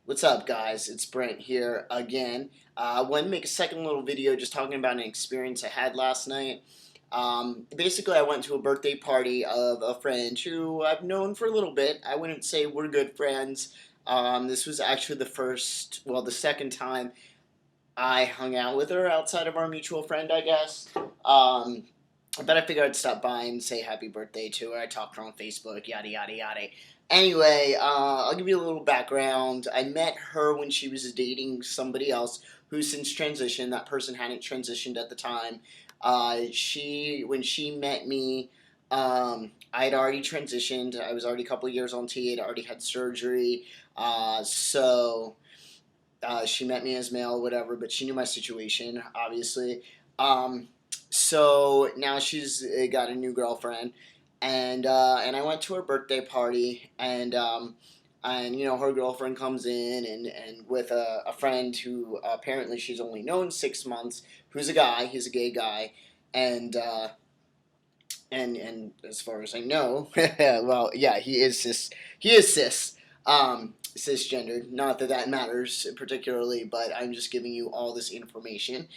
What's up, guys? It's Brent here again. I wanted to make a second little video just talking about an experience I had last night. Basically, I went to a birthday party of a friend who I've known for a little bit. I wouldn't say we're good friends. This was actually the second time I hung out with her outside of our mutual friend, I guess. But I figured I'd stop by and say happy birthday to her. I talked to her on Facebook, yada, yada, yada. Anyway, I'll give you a little background. I met her when she was dating somebody else who's since transitioned. That person hadn't transitioned at the time. When she met me, I had already transitioned. I was already a couple of years on T. I'd already had surgery. She met me as male, whatever, but she knew my situation, obviously. So now she's got a new girlfriend, and I went to her birthday party, and her girlfriend comes in and with a friend who apparently she's only known 6 months, who's a guy, he's a gay guy, and and as far as I know, well, yeah, he is cisgendered. Not that that matters particularly, but I'm just giving you all this information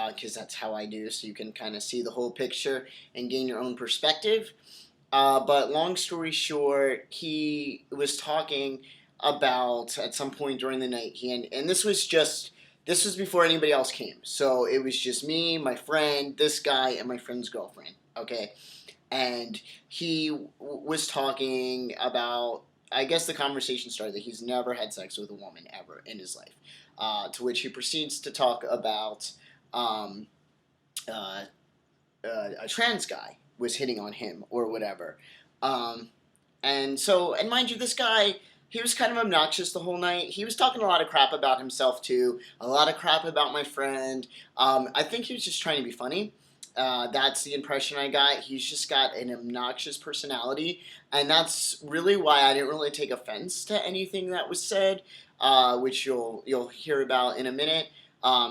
because that's how I do, so you can kind of see the whole picture and gain your own perspective. But long story short, he was talking about at some point during the night. And this was before anybody else came, so it was just me, my friend, this guy, and my friend's girlfriend. Okay, and was talking about. I guess the conversation started that he's never had sex with a woman ever in his life. To which he proceeds to talk about um, uh, a trans guy was hitting on him or whatever. Um, and mind you, this guy, he was kind of obnoxious the whole night. He was talking a lot of crap about himself too, a lot of crap about my friend. I think he was just trying to be funny. That's the impression I got. He's just got an obnoxious personality, and that's really why I didn't really take offense to anything that was said, which you'll hear about in a minute.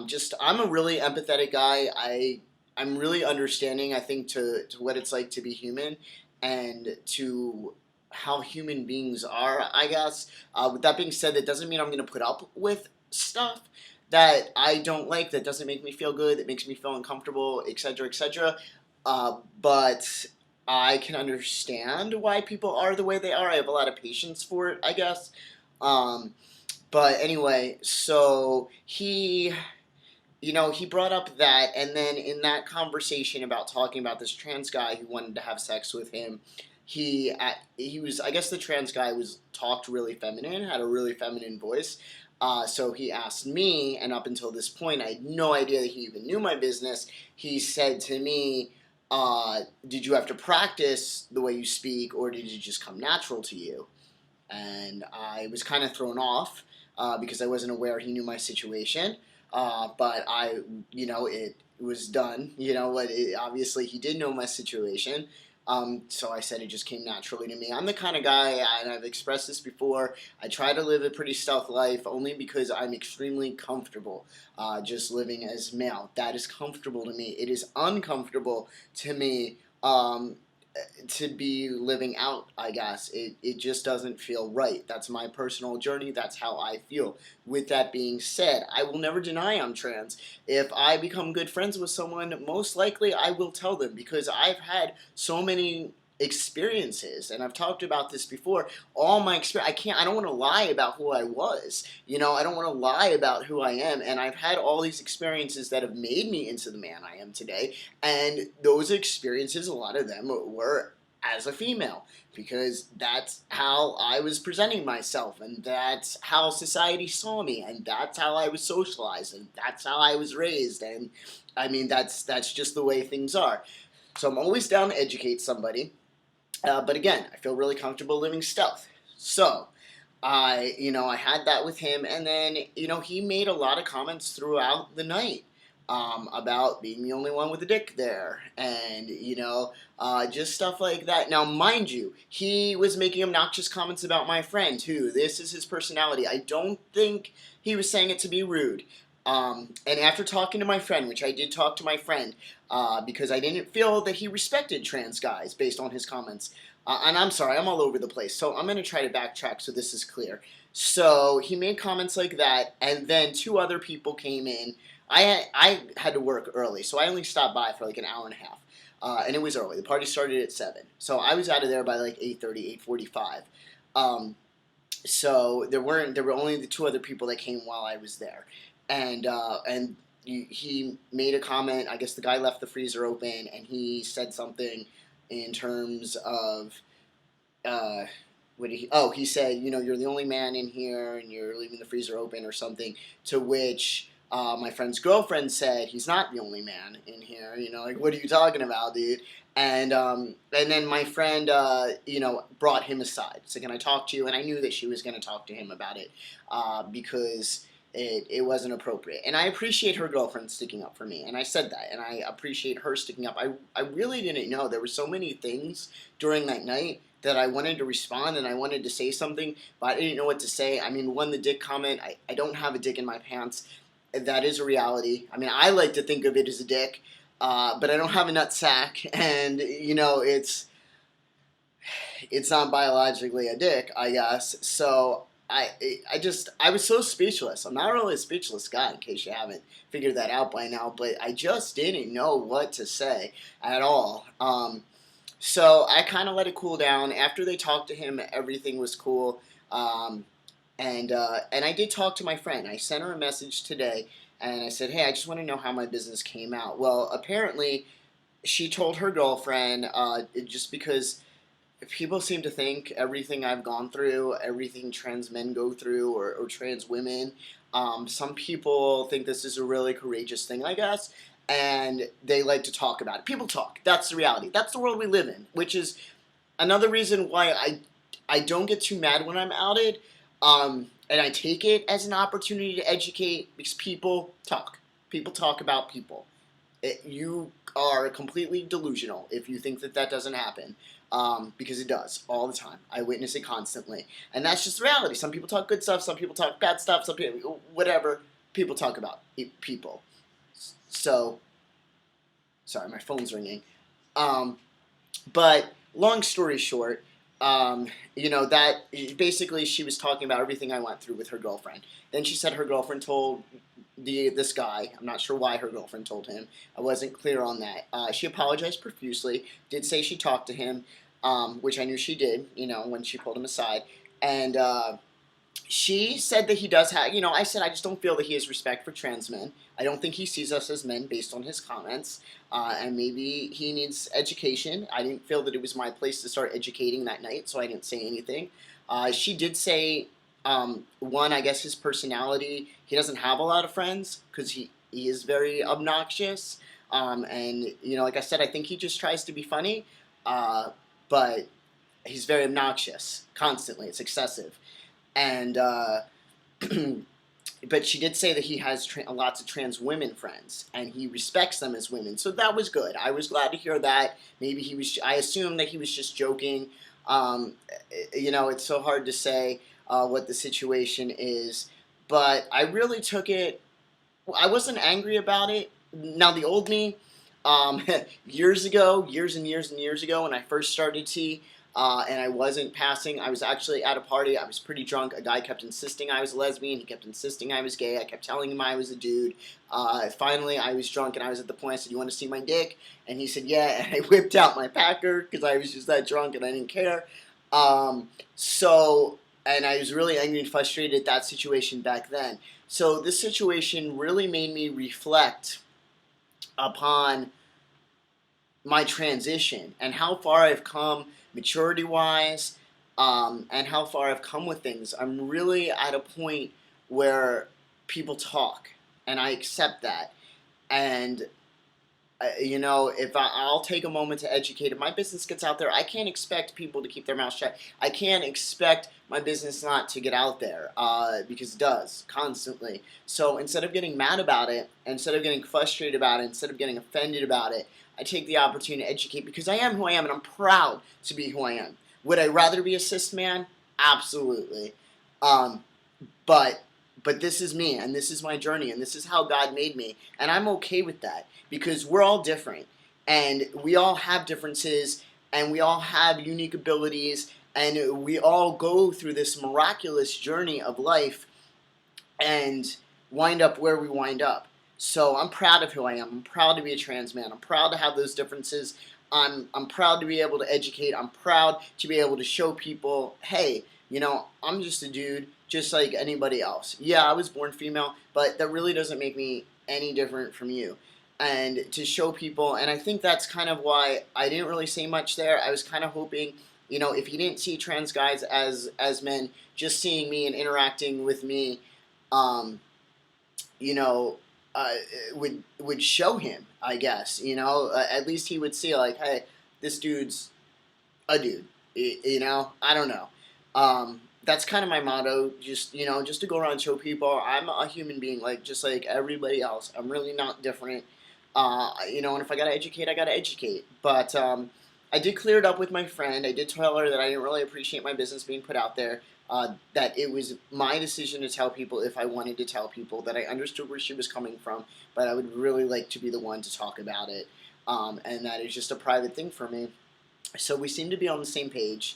Just I'm a really empathetic guy. I'm really understanding, I think, to what it's like to be human and to how human beings are, I guess. With that being said, that doesn't mean I'm going to put up with stuff that I don't like, that doesn't make me feel good, that makes me feel uncomfortable, etc., etc. But I can understand why people are the way they are. I have a lot of patience for it, I guess. Um, but anyway, so he brought up that, and then in that conversation about talking about this trans guy who wanted to have sex with him, he was, I guess the trans guy was talked really feminine, had a really feminine voice. So he asked me, and up until this point, I had no idea that he even knew my business. He said to me, "Did you have to practice the way you speak, or did it just come natural to you?" And I was kind of thrown off because I wasn't aware he knew my situation. But it was done. Obviously he did know my situation. So I said it just came naturally to me. I'm the kind of guy, and I've expressed this before, I try to live a pretty stealth life only because I'm extremely comfortable just living as male. That is comfortable to me. It is uncomfortable to me to be living out, I guess. It just doesn't feel right. That's my personal journey. That's how I feel. With that being said, I will never deny I'm trans. If I become good friends with someone, most likely I will tell them because I've had so many experiences, and I've talked about this before. All my experience, I don't want to lie about who I was. I don't want to lie about who I am, and I've had all these experiences that have made me into the man I am today. And those experiences, a lot of them were as a female, because that's how I was presenting myself, and that's how society saw me, and that's how I was socialized, and that's how I was raised. And I mean, that's just the way things are. So I'm always down to educate somebody. But again, I feel really comfortable living stealth. So I had that with him, and then, he made a lot of comments throughout the night about being the only one with a dick there, and, just stuff like that. Now, mind you, he was making obnoxious comments about my friend, too. This is his personality. I don't think he was saying it to be rude. And after talking to my friend, which I did talk to my friend, because I didn't feel that he respected trans guys based on his comments. And I'm sorry, I'm all over the place, so I'm going to try to backtrack so this is clear. So he made comments like that, and then two other people came in. I had to work early, so I only stopped by for like an hour and a half, and it was early. The party started at 7, so I was out of there by like 8:30, 8:45. Um, so there were only the two other people that came while I was there, and he made a comment. I guess the guy left the freezer open, and he said something in terms of uh, what did he? Oh, he said, you're the only man in here, and you're leaving the freezer open or something. To which my friend's girlfriend said, he's not the only man in here. Like, what are you talking about, dude? And then my friend, brought him aside. So, can I talk to you? And I knew that she was going to talk to him about it because it wasn't appropriate. And I appreciate her girlfriend sticking up for me. And I said that. And I appreciate her sticking up. I really didn't know. There were so many things during that night that I wanted to respond and I wanted to say something, but I didn't know what to say. I mean, one, the dick comment, I don't have a dick in my pants. That is a reality. I mean, I like to think of it as a dick, but I don't have a nut sack, and, it's not biologically a dick, I guess. So I was so speechless. I'm not really a speechless guy, in case you haven't figured that out by now, but I just didn't know what to say at all. So I kind of let it cool down. After they talked to him, everything was cool. And I did talk to my friend. I sent her a message today, and I said, "Hey, I just want to know how my business came out." Well, apparently, she told her girlfriend just because people seem to think everything I've gone through, everything trans men go through, or trans women, some people think this is a really courageous thing, I guess, and they like to talk about it. People talk. That's the reality. That's the world we live in, which is another reason why I don't get too mad when I'm outed, and I take it as an opportunity to educate because people talk. People talk about people. You are completely delusional if you think that doesn't happen. Because it does all the time. I witness it constantly, and that's just reality. Some people talk good stuff, some people talk bad stuff, some people whatever. People talk about people. So, sorry, my phone's ringing. Um, but long story short, that basically she was talking about everything I went through with her girlfriend. Then she said her girlfriend told this guy. I'm not sure why her girlfriend told him. I wasn't clear on that. She apologized profusely. Did say she talked to him, which I knew she did. When she pulled him aside, and she said that he does have. I said I just don't feel that he has respect for trans men. I don't think he sees us as men based on his comments, and maybe he needs education. I didn't feel that it was my place to start educating that night, so I didn't say anything. She did say, one, I guess his personality, he doesn't have a lot of friends because he is very obnoxious. And, like I said, I think he just tries to be funny, but he's very obnoxious constantly. It's excessive. And, but she did say that he has lots of trans women friends, and he respects them as women. So that was good. I was glad to hear that. Maybe I assumed that he was just joking. It's so hard to say what the situation is, but I really took it. I wasn't angry about it. Now, the old me, years and years ago, when I first started T, and I wasn't passing. I was actually at a party. I was pretty drunk. A guy kept insisting I was a lesbian. He kept insisting I was gay. I kept telling him I was a dude. Finally, I was drunk, and I was at the point. I said, "You want to see my dick?" And he said, "Yeah." And I whipped out my packer because I was just that drunk and I didn't care. And I was really angry and frustrated at that situation back then. So this situation really made me reflect upon my transition and how far I've come maturity wise, and how far I've come with things. I'm really at a point where people talk, and I accept that. And if I'll take a moment to educate. If my business gets out there, I can't expect people to keep their mouths shut. I can't expect my business not to get out there, because it does constantly. So instead of getting mad about it, instead of getting frustrated about it, instead of getting offended about it, I take the opportunity to educate because I am who I am, and I'm proud to be who I am. Would I rather be a cis man? Absolutely. Um, but this is me, and this is my journey, and this is how God made me, and I'm okay with that because we're all different, and we all have differences, and we all have unique abilities, And we all go through this miraculous journey of life and wind up where we wind up. So I'm proud of who I am. I'm proud to be a trans man. I'm proud to have those differences. I'm proud to be able to educate. I'm proud to be able to show people, hey, I'm just a dude, just like anybody else. Yeah, I was born female, but that really doesn't make me any different from you. And to show people, and I think that's kind of why I didn't really say much there. I was kind of hoping, if you didn't see trans guys as men, just seeing me and interacting with me, um, you know, uh, would show him. I guess at least he would see like, hey, this dude's a dude. I don't know. That's kind of my motto. Just to go around and show people I'm a human being, like just like everybody else. I'm really not different. And if I gotta educate, I gotta educate. But I did clear it up with my friend. I did tell her that I didn't really appreciate my business being put out there. That it was my decision to tell people if I wanted to tell people, that I understood where she was coming from, but I would really like to be the one to talk about it. And that is just a private thing for me. So we seem to be on the same page,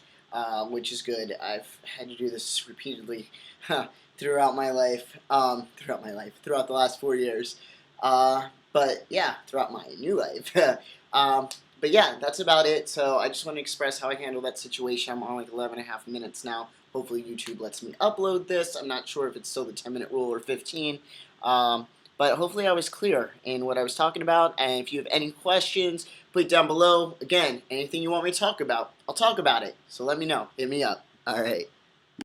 which is good. I've had to do this repeatedly throughout my life, throughout the last 4 years. But yeah, throughout my new life. But yeah, that's about it. So I just want to express how I handle that situation. I'm on like 11 and a half minutes now. Hopefully YouTube lets me upload this. I'm not sure if it's still the 10-minute rule or 15. But hopefully I was clear in what I was talking about. And if you have any questions, put it down below. Again, anything you want me to talk about, I'll talk about it. So let me know. Hit me up. All right.